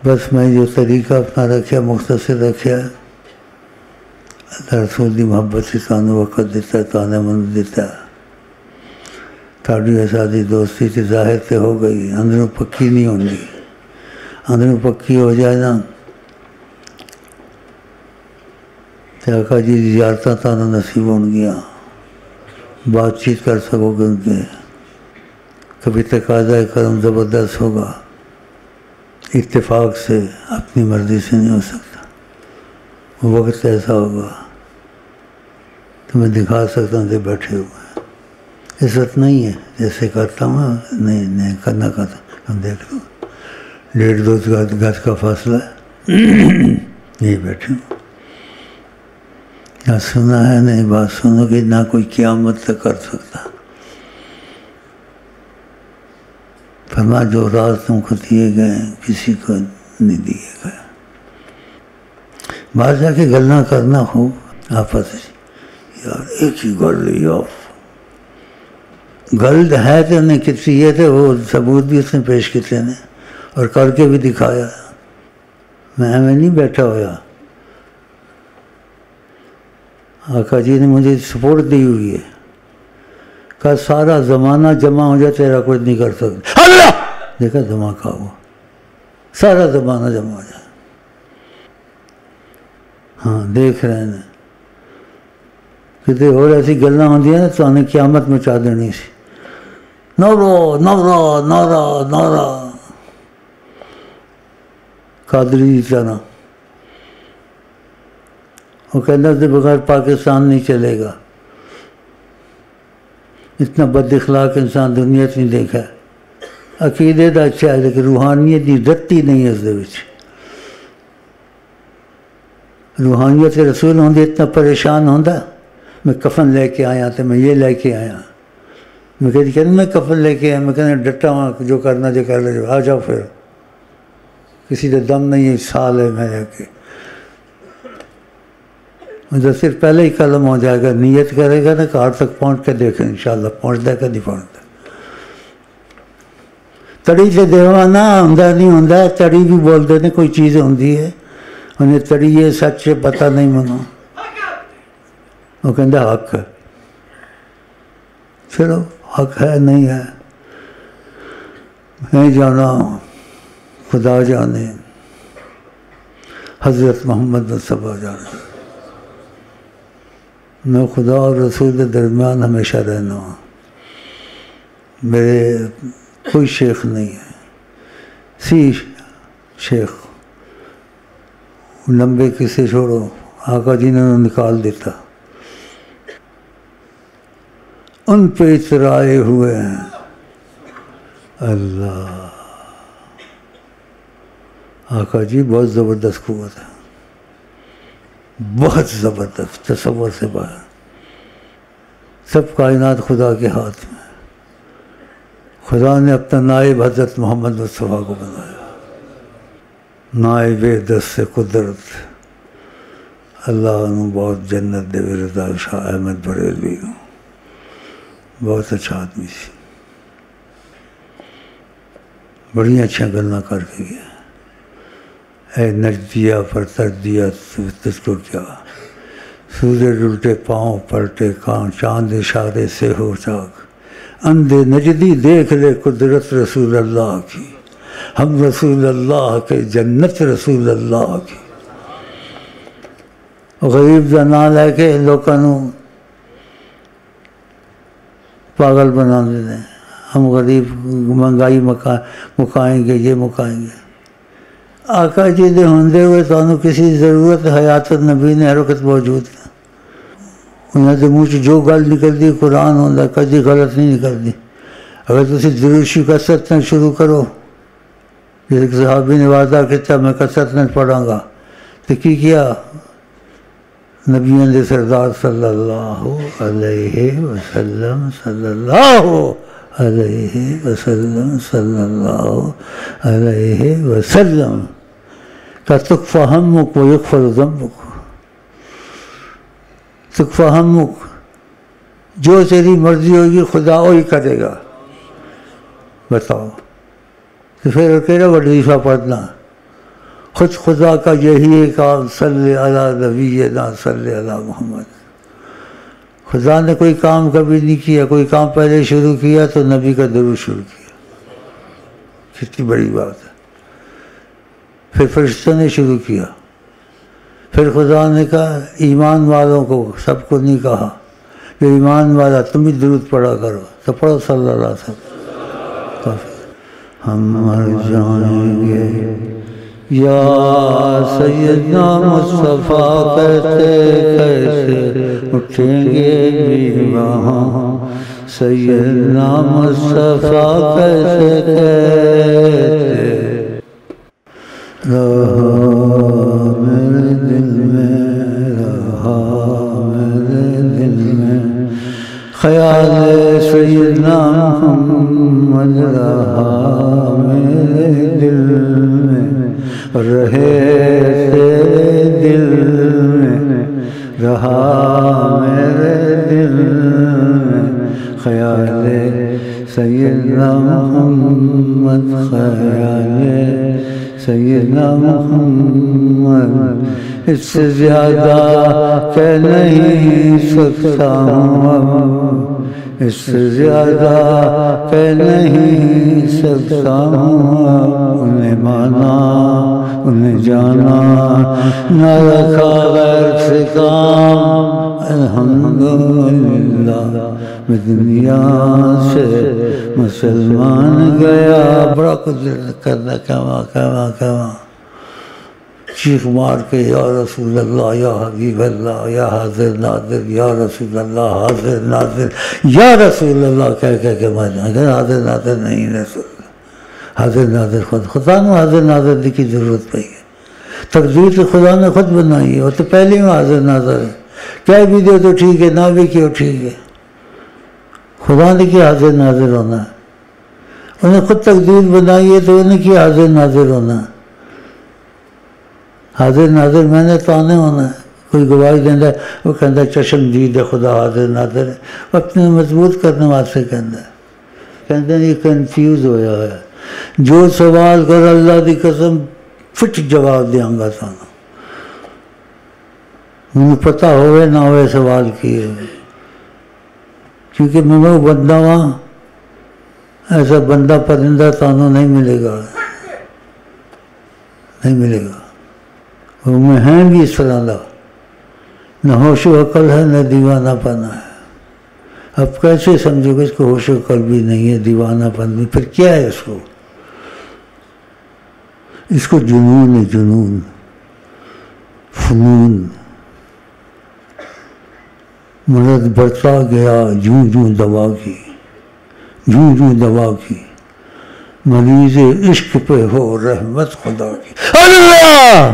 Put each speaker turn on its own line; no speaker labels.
بس میں جو طریقہ اپنا رکھا مختصر رکھا، اللہ رسول دی محبت سے تانوں وقت دیتا، تانے من دیتا، تھوڑی سادی دوستی تے ظاہر تے ہو گئی، اندروں پکی نہیں ہوندی، اندروں پکی ہو جائے نا تے آقا جی دی زیارتاں تانوں نصیب ہون گیا، بات چیت کر سکو گے ان کے، کبھی تقاضا کرم زبردست ہوگا، اتفاق سے، اپنی مرضی سے نہیں ہو سکتا، وقت ایسا ہوگا تو میں دکھا سکتا ہوں کہ بیٹھے ہوئے ہیں، اس وقت نہیں ہے جیسے کرتا ہوں، نہیں کرنا کرتا ہم دیکھ لو 1.5-2 گز کا فاصلہ ہے، نہیں بیٹھے ہوں، نہ سنا ہے نہیں بات سنو گے، نہ کوئی قیامت تک کر سکتا، فرما جو راز تم کو دیے گئے کسی کو نہیں دیے گئے، باہر جا کے گلنا کرنا ہو آپس یار ایک ہی گل یار گل ہے تو انہیں کتنی یہ تھے، وہ ثبوت بھی اس نے پیش کیتے نے اور کر کے بھی دکھایا، میں نہیں بیٹھا ہوا، آقا جی نے مجھے سپورٹ دی ہوئی ہے، کہا سارا زمانہ جمع ہو جائے تیرا کچھ نہیں کر سکتا، اللہ دیکھا دھماکہ ہوا، سارا زمانہ جمع ہو جائے، ہاں دیکھ رہے ہیں کتنے اور ایسی گلاں ہوندیاں نا تو انہیں قیامت مچا دینی سی، نورو نورو نورا نورا قادری کی طرح، وہ کہنا سے بغیر پاکستان نہیں چلے گا، اتنا بد اخلاق انسان دنیا سے نہیں دیکھا، عقیدے دا اچھا ہے لیکن روحانیت دی رتی نہیں ہے اس دے وچ، روحانیت رسول ہوندی اتنا پریشان ہوندا، میں کفن لے کے آیا تو میں یہ لے کے آیا، میں کہتے میں کفن لے کے آیا، میں کہنا ڈٹا ہوں جو کرنا جو کر لے جو آ جاؤ، پھر کسی کا دم نہیں ہے، سال ہے میں جا کے مجھے صرف پہلے ہی قلم ہو جائے گا، نیت کرے گا نا کار تک پہنچ کے دیکھیں انشاءاللہ پہنچتا ہے کہ نہیں پہنچتا، تڑی سے دیوانا ہوندا نہیں ہوندا، تڑی بھی بولتے ہیں کوئی چیز ہوندی ہے، انہیں تڑی یہ سچ ہے پتہ نہیں منو، وہ کہندہ حق ہے، چلو حق ہے نہیں ہے میں جانا، خدا جانے، حضرت محمد مصطفیٰ جانے، میں خدا اور رسول کے درمیان ہمیشہ رہنا ہوں، میرے کوئی شیخ نہیں ہے، شیخ لمبے قصے چھوڑو، آقا جی نے نکال دیتا، ان پہ اترائے ہوئے ہیں اللہ، آقا جی بہت زبردست قوت ہے، بہت زبردست، تصور سے باہر، سب کائنات خدا کے ہاتھ میں، خدا نے اپنا نائب حضرت محمد مصطفیٰ کو بنایا، نائب دست قدرت، اللہ انہوں بہت جنت دے رضا شاہ احمد بریلوی کو، بہت اچھا آدمی سی، بڑی اچھا گلنا کر کے گیا، اے نجدیا پر تردیا تجھ کو کیا، سورج الٹے پاؤں پلٹے کان، چاند اشارے سے ہو چاک، اندھے نجدی دیکھ لے قدرت رسول اللہ کی، ہم رسول اللہ کے جنت رسول اللہ کی، غریب دا نام لے کے لوگوں پاگل بنا دیتے ہیں، ہم غریب مہنگائی مکائیں گے، یہ مکائیں گے، آقا جی دے ہوندے ہوئے تو کسی ضرورت حیات النبی نے ہر وقت موجود ہے، انہوں نے منہ جو گل نکلتی قرآن ہوتا کدی غلط نہیں نکلتی، اگر تسی دروشی کثرت نہ شروع کرو، جیسے کہ صحابی نے وعدہ کیا میں کثرت نہ پڑھاں گا، تو کی کیا نبیوں دے سردار صلی اللہ علیہ وسلم صلی اللہ علیہ وسلم صلی اللہ علیہ وسلم کا تکفی ہمک و یغفر ذنبک، تکفی ہمک، جو تیری مرضی ہوگی خدا وہی کرے گا، بتاؤ تو پھر کہڑا وظیفہ پڑھنا، خود خدا کا یہی ہے کام، صلی علی نبینا صلی علی محمد. خدا نے کوئی کام کبھی نہیں کیا، کوئی کام پہلے شروع کیا تو نبی کا درود شروع کیا. کتنی بڑی بات ہے. پھر فرشتوں نے شروع کیا، پھر خدا نے کہا ایمان والوں کو، سب کو نہیں کہا کہ ایمان والا تم بھی درود پڑھا کرو، تو پڑھو صلی اللہ علیہ وسلم. ہم مر جائیں گے یا سیدنا مصطفیٰ کیسے کیسے اٹھیں گے بھی وہاں، سیدنا مصطفیٰ کیسے کیسے. رہا میرے دل میں، رہا میرے دل میں خیال سیدنا محمد، رہا میرے دل میں، رہے تیرے دل میں، رہا میرے دل میں خیال سیدنا محمد، خیال سیدنا محمد. اس سے زیادہ کہہ نہیں سکتا ہوں، اس سے زیادہ کہہ نہیں سکتا ہوں. انہیں مانا انہیں جانا، نہ رکھا غیر سے کام. الحمدللہ میں دنیا سے مسلمان گیا. بڑا کچھ کرنا، کہواں چیخ مار کے یا رسول اللہ، یا حبیب اللہ، یا حاضر ناظر، یا رسول اللہ حاضر ناظر، یا رسول اللہ کہہ کے میں اگر حاضر ناظر نہیں رسول اللہ، حاضر ناظر خدا نے حاضر ناظر کی ضرورت پڑی ہے. تقدیر تو خدا نے خود بنائی ہے، وہ تو پہلے میں حاضر ناظر ہے. کہہ بھی دو تو ٹھیک ہے، نہ بھی کیوں ٹھیک ہے. خدا نے کیا حاضر ناظر ہونا ہے؟ انہیں خود تقدیر بنائی ہے تو انہیں کیا حاضر ناظر ہونا ہے؟ حاضر ناظر میں نے تو آنے ہونا ہے. کوئی گواہی دینا ہے وہ کہتا ہے چشم دید ہے خدا حاضر ناظر ہے، وہ اپنے مضبوط کرنے واسطے کہتا ہے یہ کنفیوز ہویا ہے. جو سوال کر اللہ دی قسم فٹ جواب دیاں گا سانو. مجھے پتہ ہوئے نہ ہوئے سوال کیے، کیونکہ میں وہ بندہ وہاں ایسا بندہ پرندہ تانوں نہیں ملے گا، نہیں ملے گا. وہ میں ہیں بھی اس طرح دا، نہ ہوش و عقل ہے نہ دیوانہ پن ہے. اب کیسے سمجھو گے اس کو ہوش و عقل بھی نہیں ہے، دیوانہ پن بھی؟ پھر کیا ہے اس کو؟ اس کو جنون ہے، جنون، فنون. مرض بڑھتا گیا جوں جوں دوا کی، جوں جوں دوا کی، مریض عشق پہ ہو رحمت خدا کی. اللہ